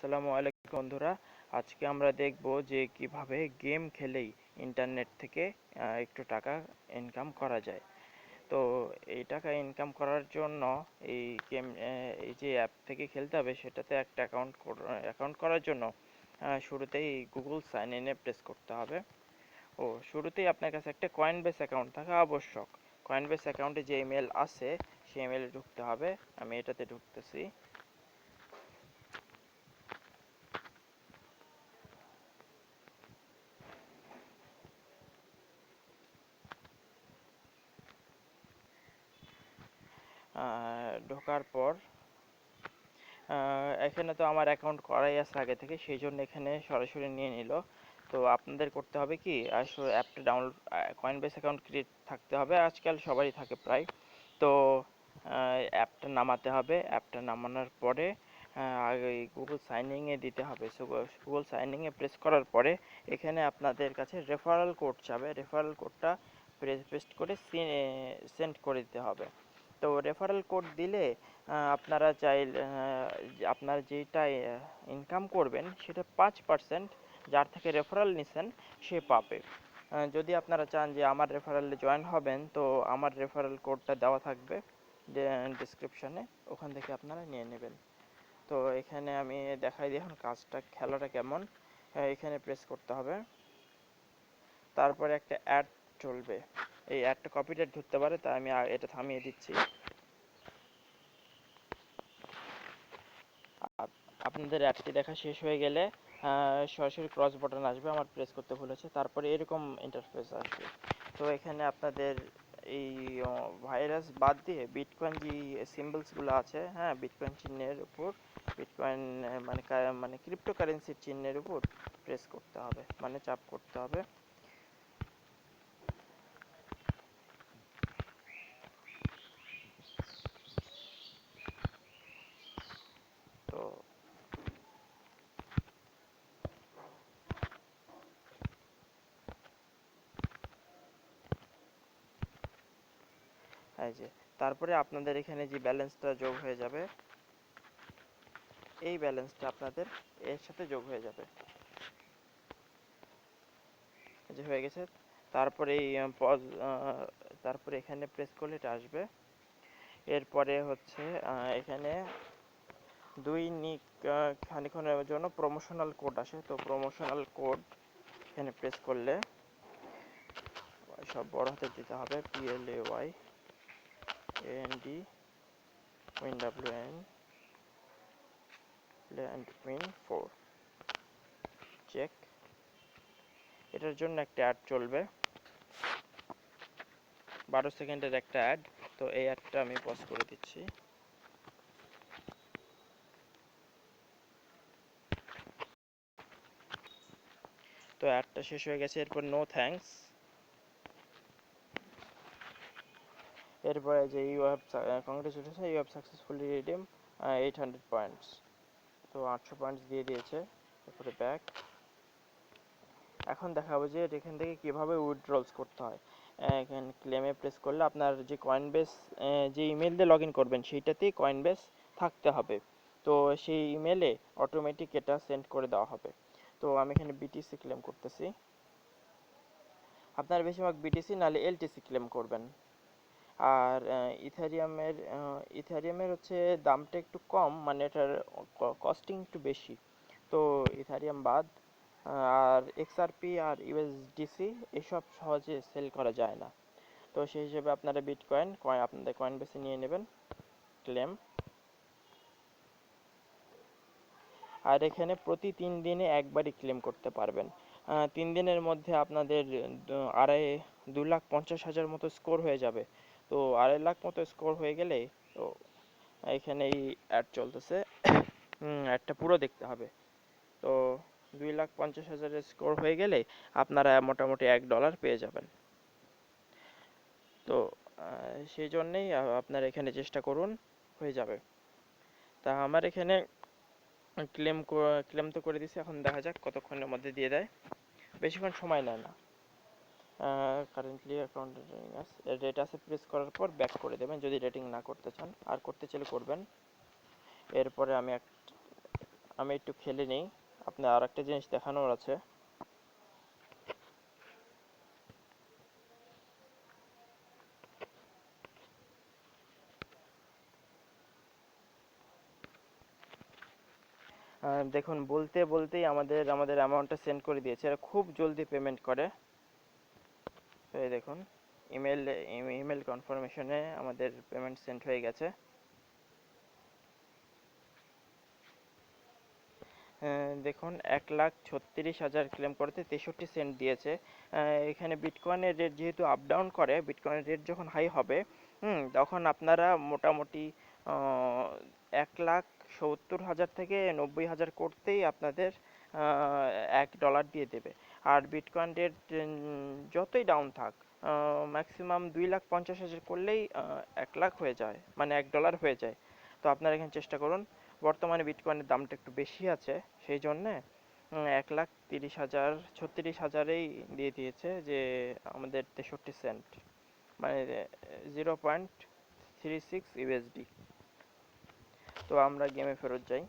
আসসালামু আলাইকুম বন্ধুরা। আজকে আমরা দেখব যে কিভাবে গেম খেলেই ইন্টারনেট থেকে একটু টাকা ইনকাম করা যায়। তো এই টাকা ইনকাম করার জন্য এই গেম এই যে অ্যাপ থেকে খেলতে হবে সেটাতে একটা অ্যাকাউন্ট করার জন্য শুরুতেই গুগল সাইন ইনে প্রেস করতে হবে। শুরুতেই আপনার কাছে একটা কয়েনবেস অ্যাকাউন্ট থাকা আবশ্যক। কয়েনবেস অ্যাকাউন্টে যে ইমেল আছে সেই ইমেলে ঢুকতে হবে। আমি এটাতে ঢুকতেছি। ঢোকার পর এখানে তো আমার অ্যাকাউন্ট করাই আছে আগে থেকে, সেই জন্য এখানে সরাসরি নিয়ে নিল। তো আপনাদের করতে হবে কি, আসলে অ্যাপটা ডাউনলোড, কয়েনবেস অ্যাকাউন্ট ক্রিয়েট থাকতে হবে, আজকাল সবারই থাকে প্রায়। তো অ্যাপটা নামাতে হবে। অ্যাপটা নামানোর পরে আগে গুগল সাইনিংয়ে দিতে হবে। সো গুগল সাইনিংয়ে প্রেস করার পরে এখানে আপনাদের কাছে রেফারাল কোড চাবে। রেফারাল কোডটা পেস্ট করে সেন্ড করে দিতে হবে। তো রেফারেল কোড দিলে আপনারা চাইলে আপনারা যেটা ইনকাম করবেন সেটা 5% যার থেকে রেফারেল নিছেন সে পাবে। যদি আপনারা চান যে আমার রেফারেলে জয়েন হবেন, তো আমার রেফারেল কোডটা দেওয়া থাকবে ডিসক্রিপশনে, ওখান থেকে আপনারা নিয়ে নেবেন। তো এখানে আমি দেখাই দিই এখন খেলাটা কেমন। এখানে প্রেস করতে হবে, তারপরে একটা অ্যাড চলবে। এই অ্যাডটা কপিরাইট ধরতে পারে, তাই আমি এটা থামিয়ে দিচ্ছি। আপনাদের অ্যাডটি দেখা শেষ হয়ে গেলে সরাসরি ক্রস বাটন আসবে, আমার প্রেস করতে ভুল হয়েছে, তারপরে এরকম ইন্টারফেস আসবে। তো এখানে আপনাদের এই ভাইরাস বাদ দিয়ে বিটকয়েন যে সিম্বলসগুলো আছে, হ্যাঁ, বিটকয়েন চিহ্নের উপর, বিটকয়েন মানে ক্রিপ্টোকারেন্সির চিহ্নের উপর প্রেস করতে হবে, মানে চাপ করতে হবে। তো এই যে, তারপরে আপনাদের এখানে যে ব্যালেন্সটা যোগ হয়ে যাবে, এই ব্যালেন্সটা আপনাদের এর সাথে যোগ হয়ে যাবে। যে হয়ে গেছে। তারপরে এই তারপরে এখানে প্রেস করলে এটা আসবে। এরপরে হচ্ছে এখানে খানিক্ষণের জন্য প্রমোশনাল কোড আসে। তো প্রমোশনাল কোড এখানে প্রেস করলে সব বড় হাতে দিতে হবে, PLAYAND WIN4 চেক। এটার জন্য একটা অ্যাড চলবে, 12 সেকেন্ডের একটা অ্যাড। তো এই অ্যাডটা আমি পজ করে দিচ্ছি। তো অ্যাডটা শেষ হয়ে গেছে। এরপর নো থ্যাঙ্কস। এরপরে যে congratulation, you have successfully redeem 800 points. তো 800 পয়েন্টস দিয়ে দিয়েছে। তারপরে ব্যাক। এখন দেখাবো যে এখান থেকে কিভাবে উইথড্রলস করতে হয়। এখানে ক্লেমে প্রেস করলে আপনার যে কয়েনবেস, যে ইমেল দিয়ে লগ ইন করবেন সেইটাতেই কয়েনবেস থাকতে হবে। তো সেই ইমেলে অটোমেটিক এটা সেন্ড করে দেওয়া হবে। তো আমি এখানে বিটিসি ক্লেম করতেছি। আপনার বেশিরভাগ বিটিসি নাহলে এলটিসি ক্লেম করবেন। আর ইথারিয়ামের হচ্ছে দামটা একটু কম, মানে এটার কস্টিং একটু বেশি। তো ইথারিয়াম বাদ। আর এক্সআরপি আর ইউএসডিসি এসব সহজে সেল করা যায় না। তো সেই হিসেবে আপনারা আপনাদের কয়েন বেছে নিয়ে নেবেন, ক্লেম। আর এখানে প্রতি 3 দিনে একবারই ক্লেম করতে পারবেন। 3 দিনের মধ্যে আপনাদের 2,50,000 মতো স্কোর হয়ে যাবে। তো 2,50,000 মতো স্কোর হয়ে গেলে, তো এখানে এই অ্যাড চলতেছে, অ্যাডটা পুরো দেখতে হবে। তো 2,50,000 স্কোর হয়ে গেলে আপনারা মোটামুটি $1 পেয়ে যাবেন। তো সেই জন্যেই আপনারা এখানে চেষ্টা করুন, হয়ে যাবে। তা আমার এখানে ক্লেম তো করে দিছি, এখন দেখা যাক কতক্ষণের মধ্যে দিয়ে দেয়। বেশিক্ষণ সময় নেয় না। কারেন্টলি অ্যাকাউন্ট রেট আছে, প্রেস করার পর ব্যাক করে দেবেন যদি রেটিং না করতে চান, আর করতে চাইলে করবেন। এরপরে আমি একটু খেলে নিই, আপনার আর একটা জিনিস দেখানোর আছে। দেখুন, বলতে বলতেই আমাদের আমাদের অ্যামাউন্টটা সেন্ড করে দিয়েছে, এরা খুব জলদি পেমেন্ট করে। তো এই দেখুন, ইমেল ইমেল কনফার্মেশনে আমাদের পেমেন্ট সেন্ড হয়ে গেছে। দেখুন, 1,36,000 ক্লেম করতে 63 সেন্ট দিয়েছে। এখানে বিটকয়েনের রেট যেহেতু আপ ডাউন করে, বিটকয়েনের রেট যখন হাই হবে, তখন আপনারা মোটামুটি 1,70,000 থেকে 90,000 করতেই আপনাদের $1 দিয়ে দেবে। আর বিটকয়েন রেট যতই ডাউন থাক, ম্যাক্সিমাম 2,50,000 করলেই 1 লাখ হয়ে যায়, মানে $1 হয়ে যায়। তো আপনারা এখানে চেষ্টা করুন। বর্তমানে বিটকয়েনের দামটা একটু বেশি আছে, সেই জন্যে 1,30,000 36,000এই দিয়ে দিয়েছে, যে আমাদের 63 সেন্ট, মানে 0.36 ইউএসডি। তো আমরা গেমে ফেরত যাই।